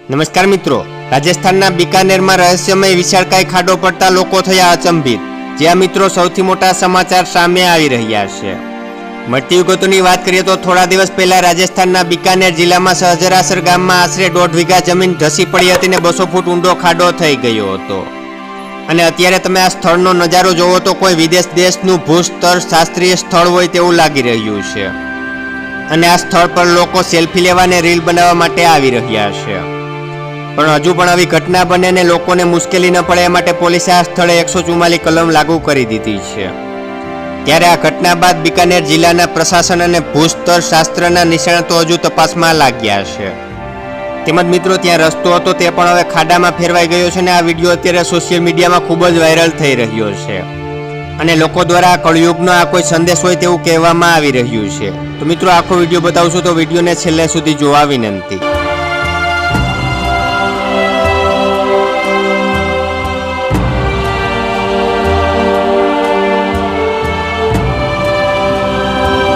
નમસ્કાર મિત્રો, રાજસ્થાનના બીકાનેરમાં રહસ્યમય વિશાળકાય ખાડો પડતા લોકો થયા અચંબિત। જ્યાં મિત્રો સૌથી મોટા સમાચાર સામે આવી રહ્યા છે। મળતી વિગતોની વાત કરીએ તો થોડા દિવસ પહેલા રાજસ્થાનના બીકાનેર જિલ્લામાં સહજરાસર ગામમાં આશરે 1.5 વીઘા જમીન ધસી પડી હતી ને 200 ફૂટ ઊંડો ખાડો થઈ ગયો હતો। અને અત્યારે તમે આ સ્થળનો નજારો જોવો તો કોઈ વિદેશ દેશનું ભૂસ્તર શાસ્ત્રીય સ્થળ હોય તેવું લાગી રહ્યું છે। અને આ સ્થળ પર લોકો સેલ્ફી લેવા અને રીલ બનાવવા માટે આવી રહ્યા છે। પણ હજુ પણ આવી ઘટના બને ને લોકોને મુશ્કેલી ન પડે એ માટે પોલીસે આ સ્થળે 144 કલમ લાગુ કરી દીધી છે। ત્યારે આ ઘટના બાદ બીકાનેર જિલ્લાના પ્રશાસન અને ભૂસ્તર શાસ્ત્રના નિષ્ણાતો હજુ તપાસમાં લાગ્યા છે। તેમજ મિત્રો ત્યાં રસ્તો હતો તે પણ હવે ખાડામાં ફેરવાઈ ગયો છે અને આ વિડીયો અત્યારે સોશિયલ મીડિયામાં ખૂબ જ વાયરલ થઈ રહ્યો છે અને લોકો દ્વારા આ કળયુગનો આ કોઈ સંદેશ હોય તેવું કહેવામાં આવી રહ્યું છે। તો મિત્રો આખો વિડીયો બતાવશું તો વિડીયોને છેલ્લે સુધી જોવા વિનંતી।